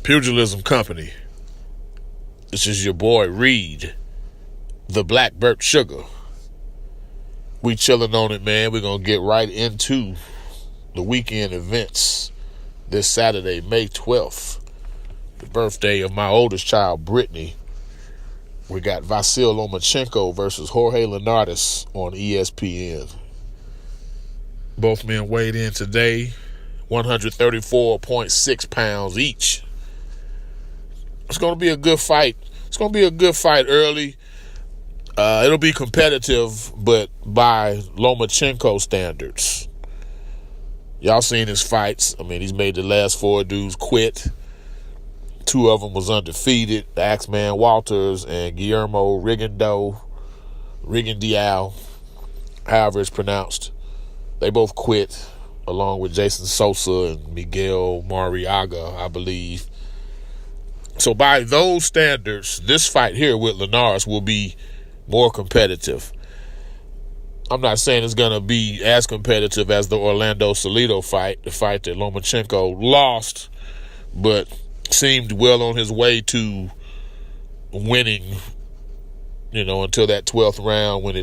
Pugilism Company. This is your boy Reed, the Black Burnt Sugar. We chilling on it, man. We're going to get right into the weekend events this Saturday, May 12th, the birthday of my oldest child, Brittany. We got Vasil Lomachenko versus Jorge Linares on ESPN. Both men weighed in today, 134.6 pounds each. It's going to be a good fight. It's going to be a good fight early. It'll be competitive, but by Lomachenko standards. Y'all seen his fights. I mean, he's made the last 4 dudes quit. 2 of them was undefeated. The Axeman Walters and Guillermo Rigondeaux, however it's pronounced. They both quit, along with Jason Sosa and Miguel Mariaga, I believe. So by those standards, this fight here with Linares will be more competitive. I'm not saying it's going to be as competitive as the Orlando Salido fight, the fight that Lomachenko lost, but seemed well on his way to winning, until that 12th round when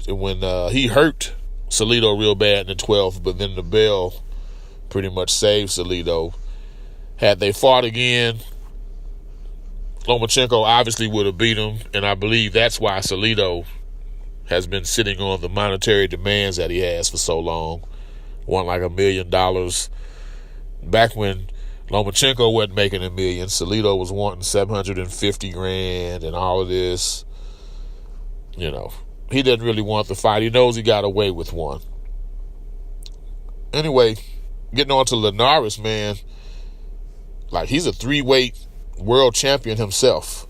he hurt Salido real bad in the 12th, but then the bell pretty much saved Salido. Had they fought again, Lomachenko obviously would have beat him, and I believe that's why Salido has been sitting on the monetary demands that he has for so long. Won like $1 million. Back when Lomachenko wasn't making $1 million, Salido was wanting $750,000 and all of this. He didn't really want the fight. He knows he got away with one. Anyway, getting on to Linares, man. Like, he's a 3-weight world champion himself.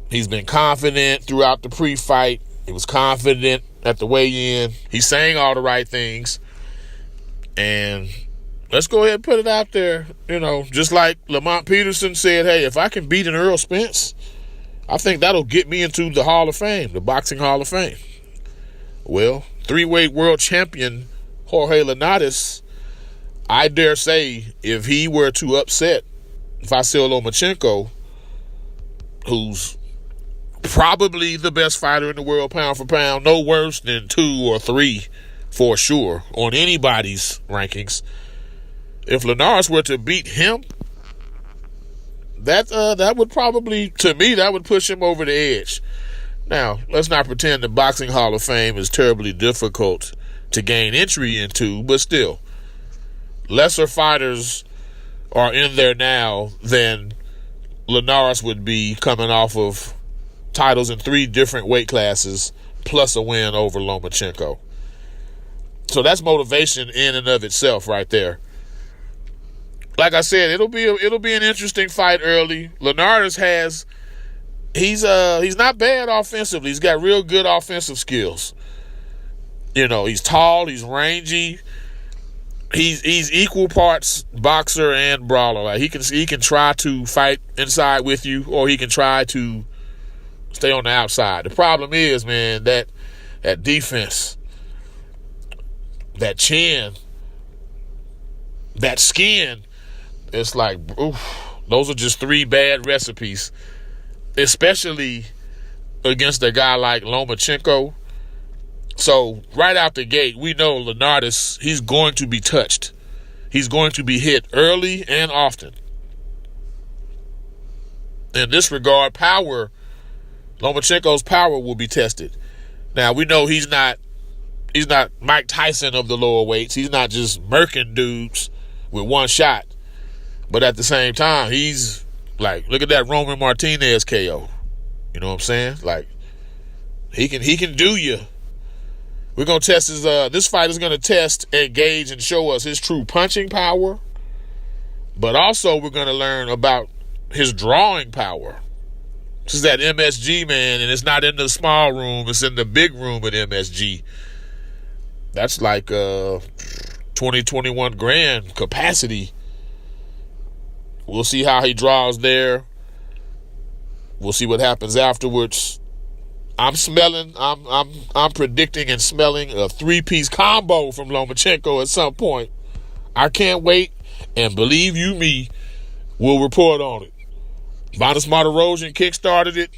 He's been confident throughout the pre-fight. He was confident at the weigh-in. He's saying all the right things. And let's go ahead and put it out there. Just like Lamont Peterson said, hey, if I can beat an Earl Spence, I think that'll get me into the Hall of Fame, the Boxing Hall of Fame. Well, 3-weight world champion Jorge Linares, I dare say, if he were to upset Vasil Lomachenko, who's probably the best fighter in the world pound for pound, no worse than 2 or 3 for sure on anybody's rankings. If Linares were to beat him, that would probably, to me, that would push him over the edge. Now, let's not pretend the Boxing Hall of Fame is terribly difficult to gain entry into, but still, lesser fighters are in there now than Linares would be coming off of titles in 3 different weight classes plus a win over Lomachenko. So that's motivation in and of itself right there. Like I said, it'll be an interesting fight early. Linares he's not bad offensively. He's got real good offensive skills. He's tall, he's rangy. He's equal parts boxer and brawler. Like he can try to fight inside with you, or he can try to stay on the outside. The problem is, man, that defense, that chin, that skin, it's like, oof, those are just 3 bad recipes, especially against a guy like Lomachenko. So right out the gate, we know Linares, he's going to be touched. He's going to be hit early and often. In this regard, Lomachenko's power will be tested. Now, we know he's not Mike Tyson of the lower weights. He's not just murking dudes with one shot. But at the same time, he's like, look at that Roman Martinez KO. You know what I'm saying? Like, he can do you. We're going to test this fight is going to test and gauge and show us his true punching power. But also we're going to learn about his drawing power. This is that MSG, man, and it's not in the small room. It's in the big room at MSG. That's like 20-21 grand capacity. We'll see how he draws there. We'll see what happens afterwards. I'm predicting and smelling a 3-piece combo from Lomachenko at some point. I can't wait, and believe you me, we'll report on it. Vanes Martirosyan kickstarted it.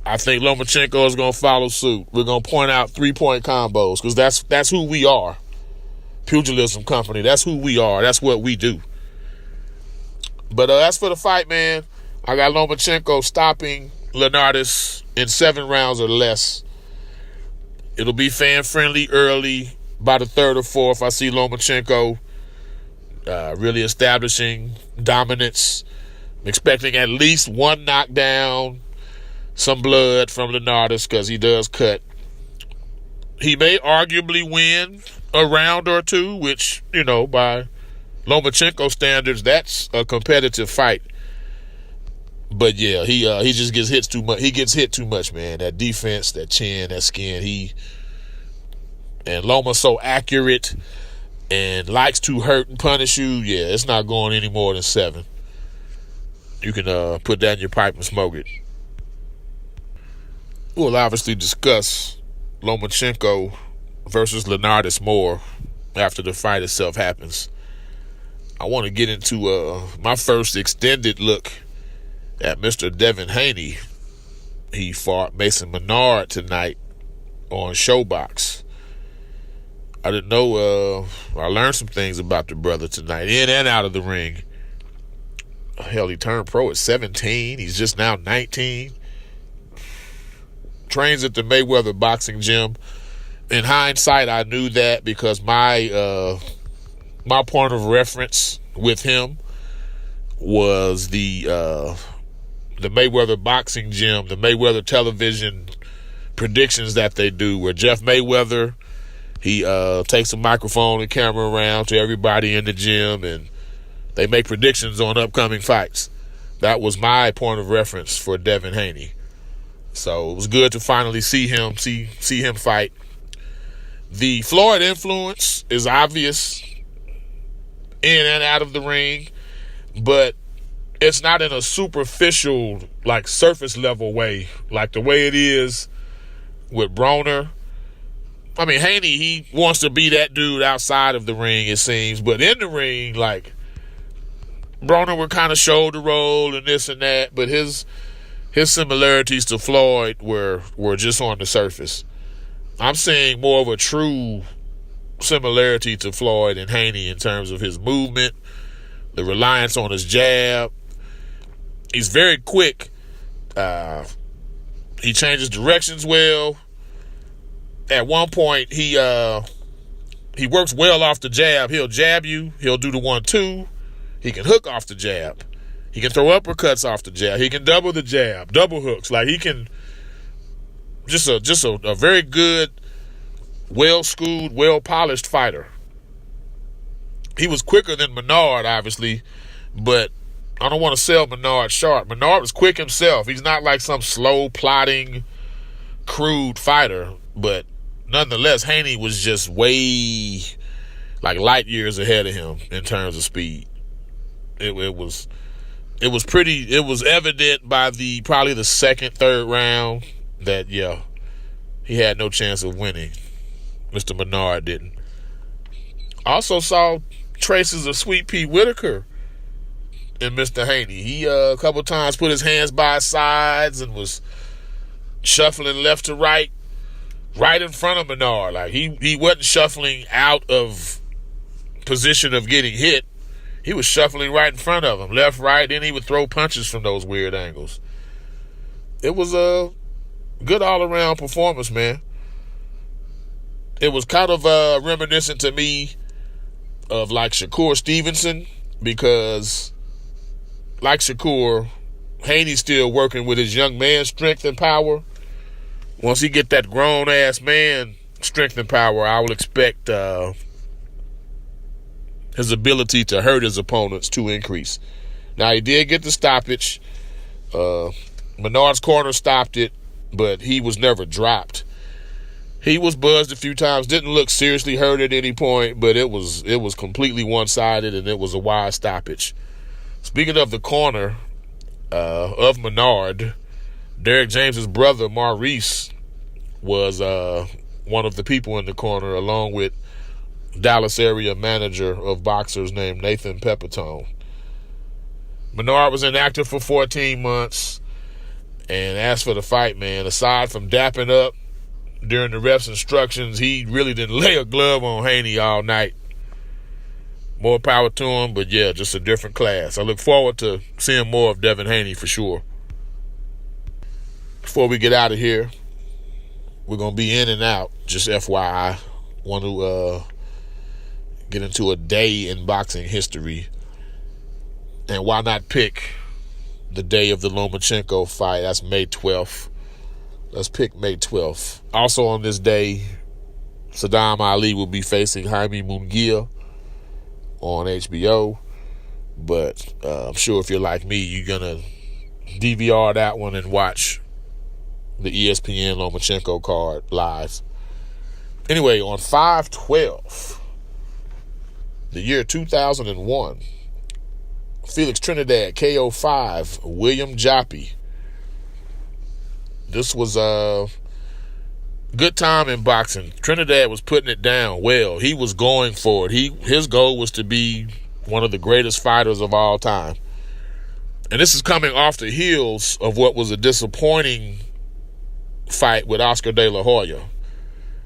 I think Lomachenko is going to follow suit. We're going to point out 3-point combos because that's who we are. Pugilism company. That's who we are. That's what we do. But as for the fight, man, I got Lomachenko stopping Linares in 7 rounds or less. It'll be fan-friendly early. By the 3rd or 4th, I see Lomachenko really establishing dominance. I'm expecting at least 1 knockdown, some blood from Linares because he does cut. He may arguably win a round or 2, which, by Lomachenko standards, that's a competitive fight. But yeah, he just gets hit too much. He gets hit too much, man. That defense, that chin, that skin. And Loma's so accurate and likes to hurt and punish you. Yeah, it's not going any more than 7. You can put that in your pipe and smoke it. We'll obviously discuss Lomachenko versus Linares more after the fight itself happens. I want to get into my first extended look at Mr. Devin Haney. He fought Mason Menard tonight on Showbox. I didn't know, I learned some things about the brother tonight, in and out of the ring. Hell, he turned pro at 17. He's just now 19. Trains at the Mayweather boxing gym. In hindsight, I knew that because my point of reference with him was the Mayweather boxing gym, the Mayweather television predictions that they do, where Jeff Mayweather, he takes a microphone and camera around to everybody in the gym, and they make predictions on upcoming fights. That was my point of reference for Devin Haney. So it was good to finally see him fight. The Floyd influence is obvious in and out of the ring, but it's not in a superficial, like surface level way, like the way it is with Broner. I mean, Haney, he wants to be that dude outside of the ring, it seems, but in the ring, like, Broner would kind of shoulder roll and this and that, but his similarities to Floyd were just on the surface. I'm seeing more of a true similarity to Floyd and Haney in terms of his movement, the reliance on his jab. He's very quick. He changes directions well. At one point, he works well off the jab. He'll jab you. He'll do the 1-2. He can hook off the jab. He can throw uppercuts off the jab. He can double the jab, double hooks. Like, he can just a very good, well-schooled, well-polished fighter. He was quicker than Menard, obviously, but I don't want to sell Menard short. Menard was quick himself. He's not like some slow, plodding, crude fighter, but nonetheless, Haney was just way, like, light years ahead of him in terms of speed. It was evident by probably the second, third round that, yeah, he had no chance of winning. Mr. Menard didn't. Also saw traces of Sweet Pea Whitaker in Mr. Haney. He a couple times put his hands by his sides and was shuffling left to right in front of Menard. Like, he wasn't shuffling out of position of getting hit. He was shuffling right in front of him, left, right, then he would throw punches from those weird angles. It was a good all-around performance, man. It was kind of reminiscent to me of, like, Shakur Stevenson, because, like Shakur, Haney's still working with his young man strength and power. Once he get that grown-ass man strength and power, I will expect his ability to hurt his opponents to increase. Now, he did get the stoppage. Menard's corner stopped it, but he was never dropped. He was buzzed a few times, didn't look seriously hurt at any point, but it was completely one-sided, and it was a wide stoppage. Speaking of the corner of Menard, Derek James's brother, Maurice, was one of the people in the corner, along with Dallas area manager of boxers named Nathan Pepitone. Menard was inactive for 14 months. And as for the fight, man, aside from dapping up during the ref's instructions, he really didn't lay a glove on Haney all night. More power to him, but yeah, just a different class. I look forward to seeing more of Devin Haney for sure. Before we get out of here, we're going to be in and out. Just FYI, want to get into a day in boxing history. And why not pick the day of the Lomachenko fight? That's May 12th. Let's pick May 12th. Also on this day, Saddam Ali will be facing Jaime Munguia on HBO. But I'm sure if you're like me, you're going to DVR that one and watch the ESPN Lomachenko card live. Anyway, on 5/12, the year 2001, Felix Trinidad KO 5 William Joppy. This was a good time in boxing. Trinidad was putting it down well. He was going for it. His goal was to be one of the greatest fighters of all time. And this is coming off the heels of what was a disappointing fight with Oscar De La Hoya.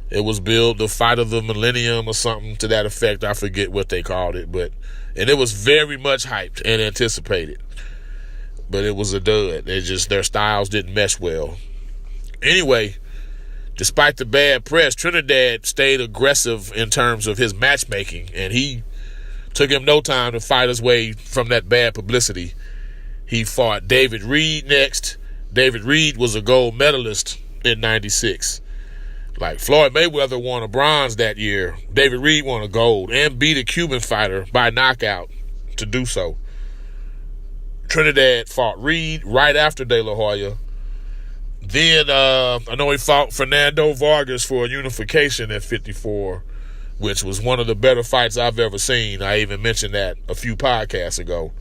It was billed the fight of the millennium or something to that effect. I forget what they called it, and it was very much hyped and anticipated. But it was a dud. Their styles didn't mesh well. Anyway, despite the bad press, Trinidad stayed aggressive in terms of his matchmaking, and he took him no time to fight his way from that bad publicity. He fought David Reed next. David Reed was a gold medalist in 96. Like Floyd Mayweather won a bronze that year, David Reed won a gold and beat a Cuban fighter by knockout to do so. Trinidad fought Reed right after De La Hoya. Then I know he fought Fernando Vargas for a unification at 54, which was one of the better fights I've ever seen. I even mentioned that a few podcasts ago.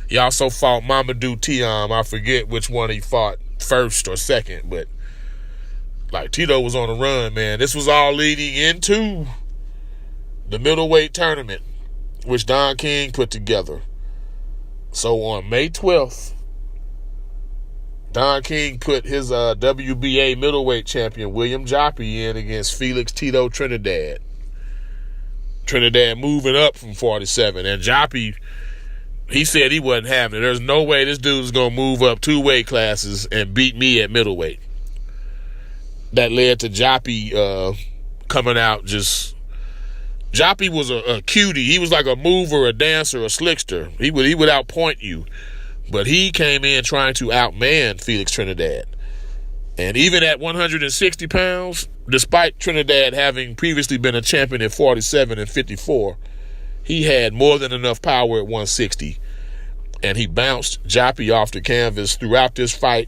He also fought Mamadou Thiam. I forget which one he fought first or second, but like Tito was on the run, man. This was all leading into the middleweight tournament, which Don King put together. So on May 12th, Don King put his WBA middleweight champion, William Joppy, in against Felix Tito Trinidad. Trinidad moving up from 47. And Joppy, he said he wasn't having it. There's no way this dude's going to move up 2 weight classes and beat me at middleweight. That led to Joppy coming out just... Joppy was a cutie. He was like a mover, a dancer, a slickster. He would outpoint you. But he came in trying to outman Felix Trinidad. And even at 160 pounds, despite Trinidad having previously been a champion at 47 and 54, he had more than enough power at 160. And he bounced Joppy off the canvas throughout this fight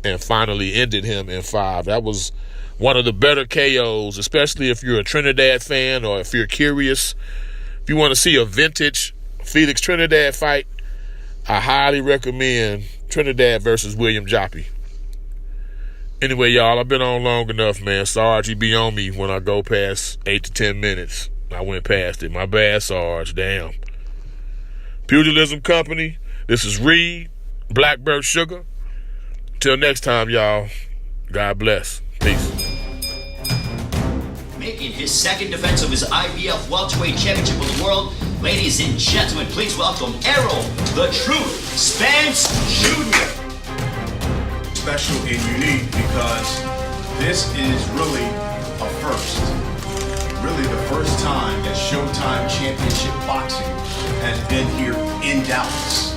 and finally ended him in 5. That was one of the better KOs, especially if you're a Trinidad fan or if you're curious. If you want to see a vintage Felix Trinidad fight, I highly recommend Trinidad versus William Joppy. Anyway, y'all, I've been on long enough, man. Sarge, you be on me when I go past 8 to 10 minutes. I went past it. My bad, Sarge. Damn. Pugilism Company. This is Reed, Blackbird Sugar. Till next time, y'all. God bless. Peace. Making his second defense of his IBF Welterweight Championship of the World, ladies and gentlemen, please welcome Errol, the Truth, Spence Jr. Special and unique because this is really a first. Really the first time that Showtime Championship Boxing has been here in Dallas.